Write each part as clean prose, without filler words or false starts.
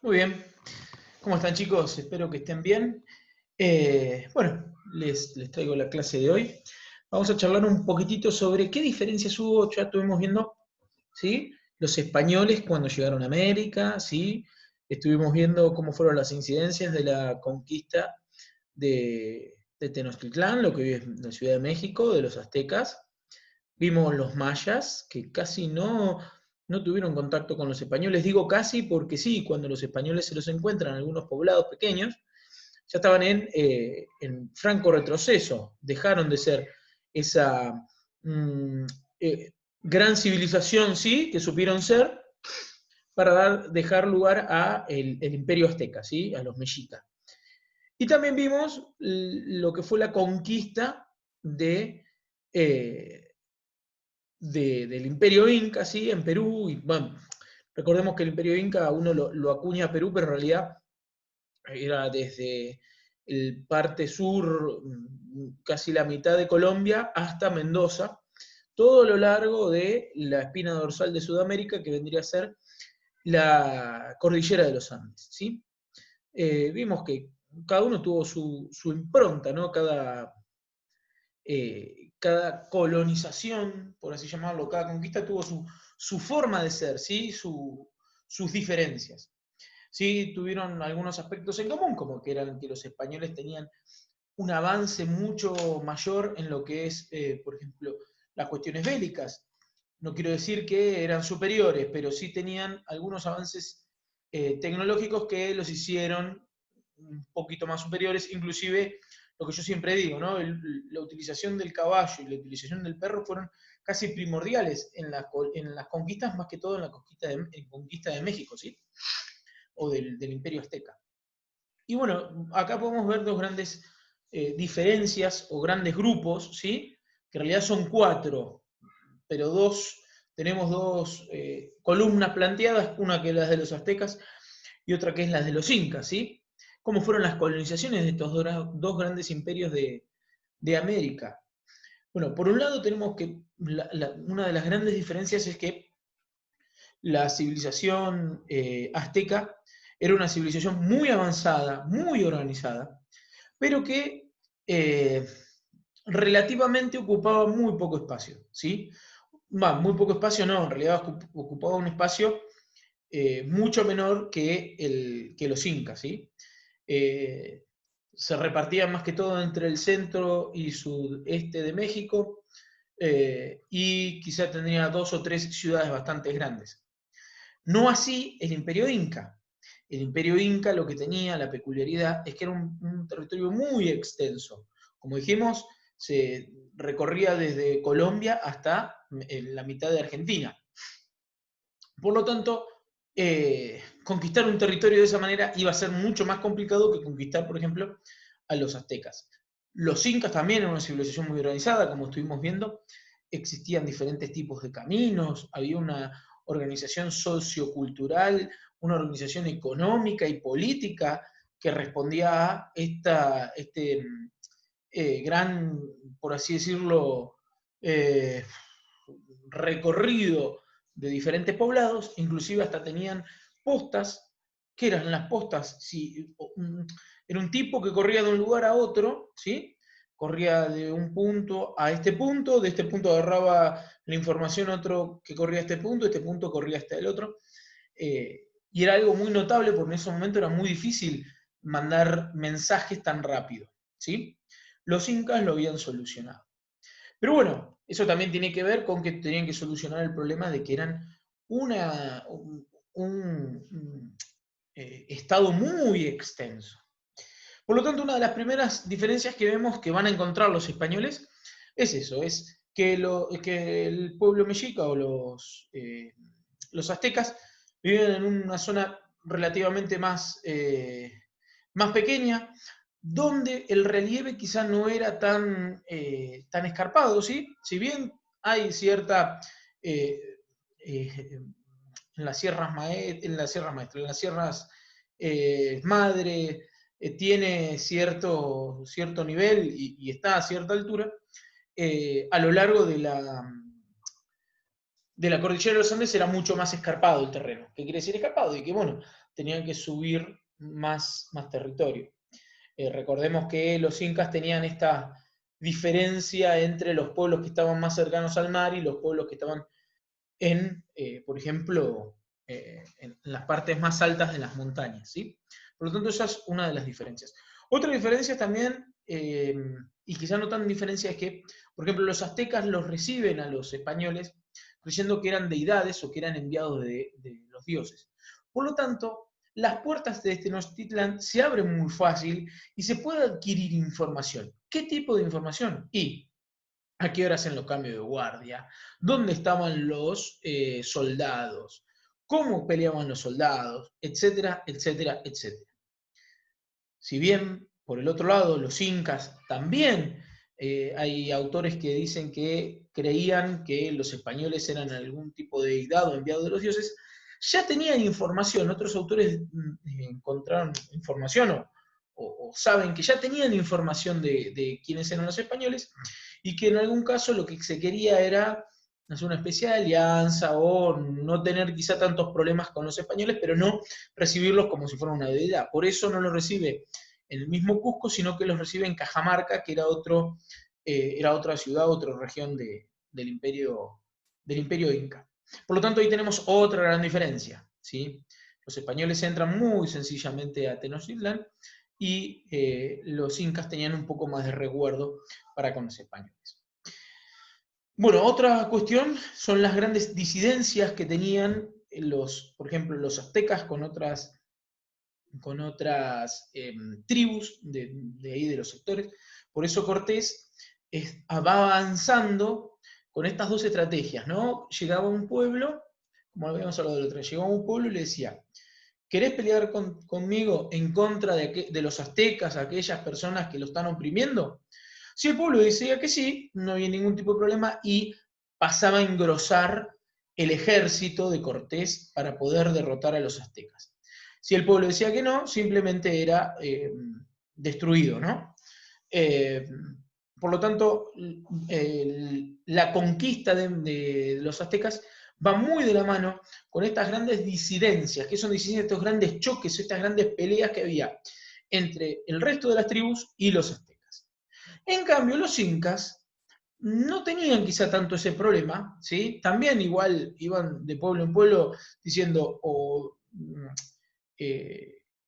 Muy bien. ¿Cómo están, chicos? Espero que estén bien. Bueno, les traigo la clase de hoy. Vamos a charlar un poquitito sobre qué diferencias hubo. Ya estuvimos viendo, ¿sí? Los españoles cuando llegaron a América, ¿sí? Estuvimos viendo cómo fueron las incidencias de la conquista de Tenochtitlán, lo que hoy es la Ciudad de México, de los aztecas. Vimos los mayas, que casi no tuvieron contacto con los españoles. Digo casi porque sí, cuando los españoles se los encuentran en algunos poblados pequeños, ya estaban en franco retroceso. Dejaron de ser esa mm, eh, gran civilización, sí, que supieron ser, para dejar lugar a el imperio azteca, ¿sí? A los mexicas. Y también vimos lo que fue la conquista de, eh, del Imperio Inca, ¿sí? En Perú, y bueno, recordemos que el Imperio Inca uno lo acuña a Perú, pero en realidad era desde el parte sur, casi la mitad de Colombia, hasta Mendoza, todo a lo largo de la espina dorsal de Sudamérica, que vendría a ser la cordillera de los Andes, ¿sí? Vimos que cada uno tuvo su impronta, ¿no? Cada colonización, por así llamarlo, cada conquista tuvo su forma de ser, ¿sí? Sus diferencias. Sí, tuvieron algunos aspectos en común, como que eran que los españoles tenían un avance mucho mayor en lo que es, por ejemplo, las cuestiones bélicas. No quiero decir que eran superiores, pero sí tenían algunos avances tecnológicos que los hicieron un poquito más superiores, inclusive lo que yo siempre digo, ¿no? La utilización del caballo y la utilización del perro fueron casi primordiales en las conquistas, más que todo en la conquista de México, ¿sí? O del Imperio Azteca. Y bueno, acá podemos ver dos grandes diferencias o grandes grupos, ¿sí? Que en realidad son cuatro, pero tenemos dos columnas planteadas, una que es la de los aztecas y otra que es la de los incas, ¿sí? ¿Cómo fueron las colonizaciones de estos dos grandes imperios de América? Bueno, por un lado tenemos que una de las grandes diferencias es que la civilización azteca era una civilización muy avanzada, muy organizada, pero que relativamente ocupaba muy poco espacio, ¿sí? Muy poco espacio no, en realidad ocupaba un espacio mucho menor que los incas, ¿sí? Eh, Se repartían más que todo entre el centro y sudeste de México, y quizá tendría dos o tres ciudades bastante grandes. No así el Imperio Inca. El Imperio Inca lo que tenía, la peculiaridad, es que era un territorio muy extenso. Como dijimos, se recorría desde Colombia hasta la mitad de Argentina. Por lo tanto, conquistar un territorio de esa manera iba a ser mucho más complicado que conquistar, por ejemplo, a los aztecas. Los incas también eran una civilización muy organizada, como estuvimos viendo, existían diferentes tipos de caminos, había una organización sociocultural, una organización económica y política que respondía a este gran, por así decirlo, eh, recorrido de diferentes poblados, inclusive hasta tenían postas, que eran las postas, si, era un tipo que corría de un lugar a otro, ¿sí? Corría de un punto a este punto, de este punto agarraba la información otro que corría a este punto corría hasta el otro, y era algo muy notable porque en ese momento era muy difícil mandar mensajes tan rápido, ¿sí? Los incas lo habían solucionado. Pero bueno, eso también tiene que ver con que tenían que solucionar el problema de que eran un estado muy extenso. Por lo tanto, una de las primeras diferencias que vemos que van a encontrar los españoles es eso, es que el pueblo mexica o los aztecas vivían en una zona relativamente más pequeña, donde el relieve quizá no era tan escarpado, ¿sí? Si bien hay cierta, eh, eh, en las sierras maestras, en las sierras madre, tiene cierto nivel y está a cierta altura, a lo largo de la cordillera de los Andes era mucho más escarpado el terreno. ¿Qué quiere decir escarpado? Y que, bueno, tenían que subir más territorio. Recordemos que los incas tenían esta diferencia entre los pueblos que estaban más cercanos al mar y los pueblos que estaban por ejemplo, en las partes más altas de las montañas, ¿sí? Por lo tanto, esa es una de las diferencias. Otra diferencia también, y quizá no tan diferencia, es que, por ejemplo, los aztecas los reciben a los españoles creyendo que eran deidades o que eran enviados de los dioses. Por lo tanto, las puertas de Tenochtitlan se abren muy fácil y se puede adquirir información. ¿Qué tipo de información? Y a qué hora hacen los cambios de guardia, dónde estaban los soldados, cómo peleaban los soldados, etcétera, etcétera, etcétera. Si bien, por el otro lado, los incas también, hay autores que dicen que creían que los españoles eran algún tipo de deidad o enviado de los dioses, ya tenían información, otros autores encontraron información o saben que ya tenían información de quiénes eran los españoles y que en algún caso lo que se quería era hacer una especie de alianza o no tener quizá tantos problemas con los españoles, pero no recibirlos como si fueran una deidad. Por eso no los recibe en el mismo Cusco, sino que los recibe en Cajamarca, que era otra ciudad, otra región del imperio Inca. Por lo tanto, ahí tenemos otra gran diferencia, ¿sí? Los españoles entran muy sencillamente a Tenochtitlan y los incas tenían un poco más de resguardo para con los españoles. Bueno, otra cuestión son las grandes disidencias que tenían por ejemplo, los aztecas con otras tribus de ahí, de los sectores. Por eso Cortés va avanzando con estas dos estrategias, ¿no? Llegaba a un pueblo, como habíamos hablado del otro, llegaba a un pueblo y le decía, ¿querés pelear conmigo en contra de los aztecas, aquellas personas que lo están oprimiendo? Si el pueblo decía que sí, no había ningún tipo de problema y pasaba a engrosar el ejército de Cortés para poder derrotar a los aztecas. Si el pueblo decía que no, simplemente era destruido, ¿no? Eh, por lo tanto, la conquista de los aztecas va muy de la mano con estas grandes disidencias, que son disidencias, estos grandes choques, estas grandes peleas que había entre el resto de las tribus y los aztecas. En cambio, los incas no tenían quizá tanto ese problema, ¿sí? También igual iban de pueblo en pueblo diciendo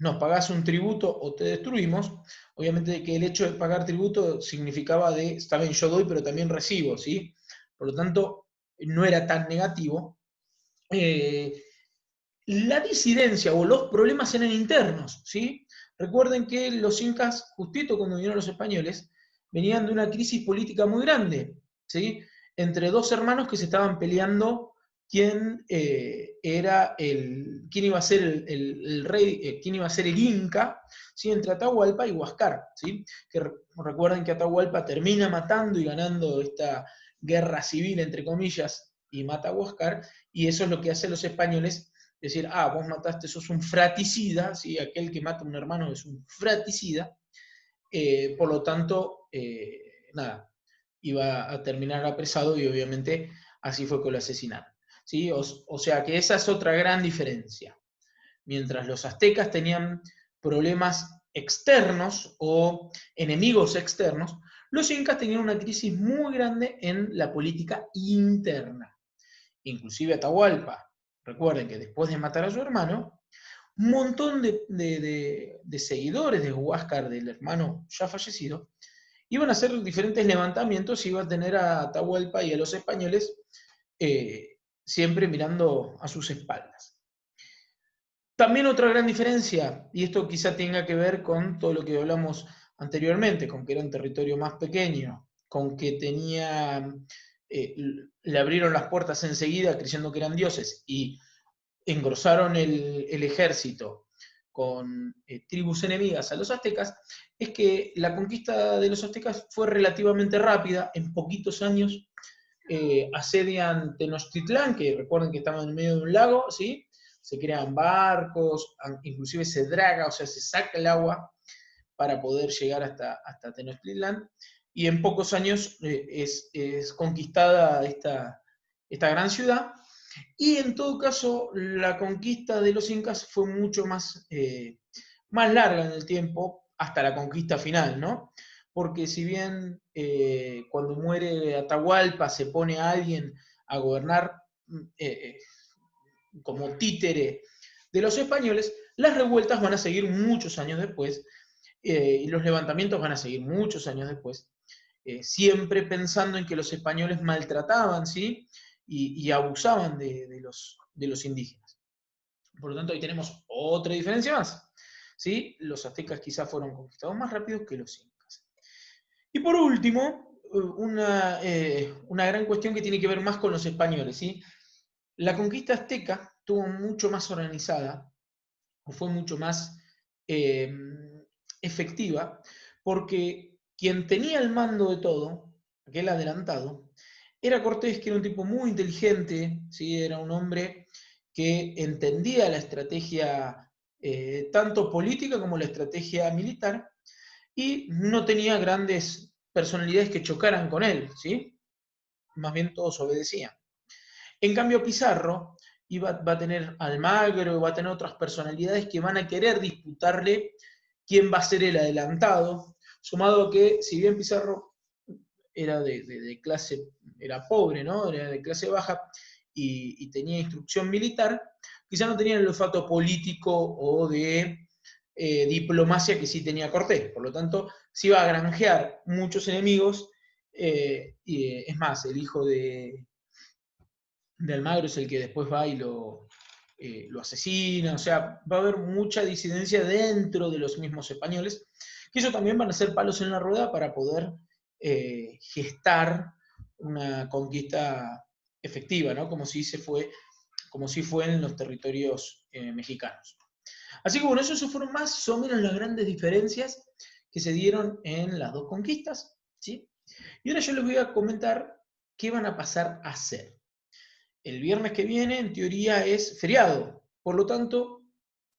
nos pagás un tributo o te destruimos. Obviamente que el hecho de pagar tributo significaba está bien, yo doy, pero también recibo, ¿sí? Por lo tanto, no era tan negativo. La disidencia o los problemas eran internos, ¿sí? Recuerden que los incas, justito cuando vinieron los españoles, venían de una crisis política muy grande, ¿sí? Entre dos hermanos que se estaban peleando quién quién iba a ser el rey, quién iba a ser el Inca, ¿sí? Entre Atahualpa y Huáscar, ¿sí? Que recuerden que Atahualpa termina matando y ganando esta guerra civil, entre comillas, y mata a Huáscar, y eso es lo que hacen los españoles, decir, vos mataste, sos un fratricida, ¿sí? Aquel que mata a un hermano es un fratricida, por lo tanto, nada, iba a terminar apresado y obviamente así fue que lo asesinaron. ¿Sí? O sea que esa es otra gran diferencia. Mientras los aztecas tenían problemas externos o enemigos externos, los incas tenían una crisis muy grande en la política interna. Inclusive Atahualpa, recuerden que después de matar a su hermano, un montón de seguidores de Huáscar, del hermano ya fallecido, iban a hacer diferentes levantamientos y iban a tener a Atahualpa y a los españoles siempre mirando a sus espaldas. También otra gran diferencia, y esto quizá tenga que ver con todo lo que hablamos anteriormente, con que era un territorio más pequeño, con que le abrieron las puertas enseguida creyendo que eran dioses y engrosaron el ejército con tribus enemigas a los aztecas, es que la conquista de los aztecas fue relativamente rápida, en poquitos años asedian Tenochtitlán, que recuerden que estaba en medio de un lago, ¿sí? Se crean barcos, inclusive se draga, o sea, se saca el agua para poder llegar hasta Tenochtitlán, y en pocos años es conquistada esta gran ciudad, y en todo caso la conquista de los incas fue mucho más larga en el tiempo, hasta la conquista final, ¿no? Porque si bien cuando muere Atahualpa se pone a alguien a gobernar eh, como títere de los españoles, las revueltas van a seguir muchos años después y los levantamientos van a seguir muchos años después, siempre pensando en que los españoles maltrataban, ¿sí? Y abusaban de los indígenas. Por lo tanto, ahí tenemos otra diferencia más, ¿sí? Los aztecas quizás fueron conquistados más rápido que los incas. Y por último, una gran cuestión que tiene que ver más con los españoles, ¿sí? La conquista azteca estuvo mucho más organizada, o fue mucho más eh, efectiva, porque quien tenía el mando de todo, aquel adelantado, era Cortés, que era un tipo muy inteligente, ¿sí? Era un hombre que entendía la estrategia tanto política como la estrategia militar, y no tenía grandes personalidades que chocaran con él, ¿sí? Más bien todos obedecían. En cambio, Pizarro va a tener Almagro, va a tener otras personalidades que van a querer disputarle quién va a ser el adelantado, sumado a que, si bien Pizarro era de clase, era pobre, ¿no? Era de clase baja y tenía instrucción militar, quizá no tenía el olfato político o de diplomacia que sí tenía Cortés. Por lo tanto, se iba a granjear muchos enemigos, y es más, el hijo de Almagro es el que después va y lo asesina, o sea, va a haber mucha disidencia dentro de los mismos españoles, que eso también van a ser palos en la rueda para poder gestar una conquista efectiva, ¿no? Como si fue en los territorios mexicanos. Así que bueno, esas fueron más o menos las grandes diferencias que se dieron en las dos conquistas, ¿sí? Y ahora yo les voy a comentar qué van a pasar a hacer. El viernes que viene, en teoría, es feriado. Por lo tanto,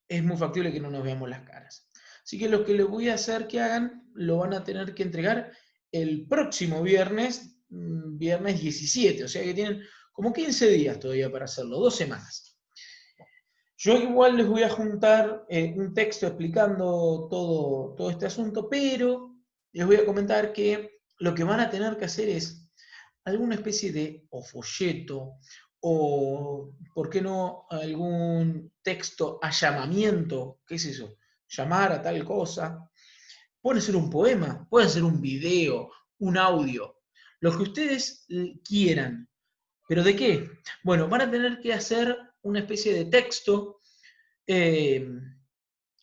es muy factible que no nos veamos las caras. Así que lo que les voy a hacer que hagan, lo van a tener que entregar el próximo viernes, viernes 17. O sea que tienen como 15 días todavía para hacerlo, 2 semanas. Yo igual les voy a juntar un texto explicando todo este asunto, pero les voy a comentar que lo que van a tener que hacer es alguna especie de o folleto o, ¿por qué no?, algún texto a llamamiento. ¿Qué es eso? Llamar a tal cosa. Puede ser un poema, puede ser un video, un audio, lo que ustedes quieran. ¿Pero de qué? Bueno, van a tener que hacer una especie de texto, eh,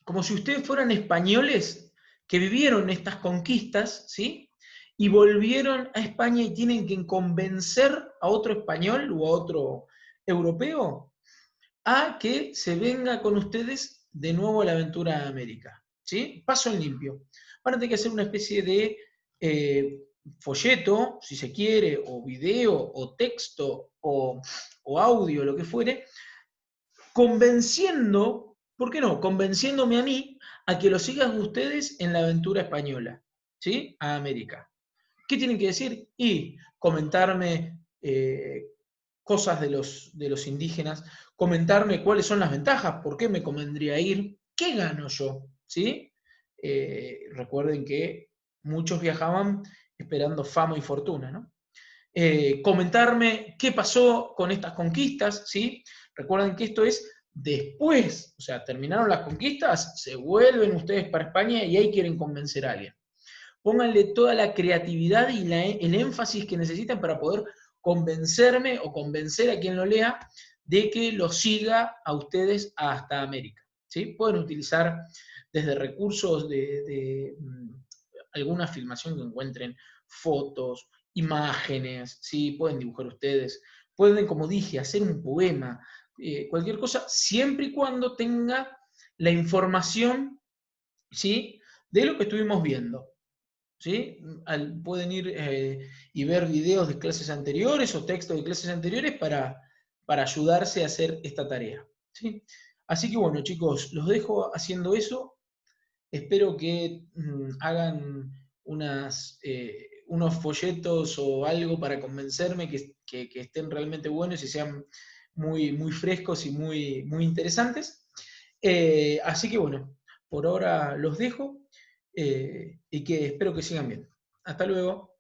como si ustedes fueran españoles que vivieron estas conquistas, ¿sí? Y volvieron a España y tienen que convencer a otro español o a otro europeo a que se venga con ustedes de nuevo a la aventura de América, ¿sí? Paso en limpio. Van a tener que hacer una especie de folleto, si se quiere, o video, o texto, o audio, lo que fuere, convenciendo, ¿por qué no? Convenciéndome a mí a que lo sigan ustedes en la aventura española, ¿sí? A América. ¿Qué tienen que decir? Y comentarme cosas de los indígenas, comentarme cuáles son las ventajas, por qué me convendría ir, qué gano yo, ¿sí? Recuerden que muchos viajaban esperando fama y fortuna, ¿no? Comentarme qué pasó con estas conquistas, ¿sí? Recuerden que esto es después, o sea, terminaron las conquistas, se vuelven ustedes para España y ahí quieren convencer a alguien. Pónganle toda la creatividad y el énfasis que necesitan para poder convencerme o convencer a quien lo lea de que lo siga a ustedes hasta América, ¿sí? Pueden utilizar desde recursos de alguna filmación que encuentren, fotos, imágenes, ¿sí? Pueden dibujar ustedes, pueden, como dije, hacer un poema, cualquier cosa, siempre y cuando tenga la información, ¿sí?, de lo que estuvimos viendo, ¿sí? Pueden ir y ver videos de clases anteriores o textos de clases anteriores para ayudarse a hacer esta tarea, ¿sí? Así que bueno, chicos, los dejo haciendo eso. Espero que hagan unos folletos o algo para convencerme que estén realmente buenos y sean muy, muy frescos y muy, muy interesantes. Así que bueno, por ahora los dejo y que espero que sigan bien. Hasta luego.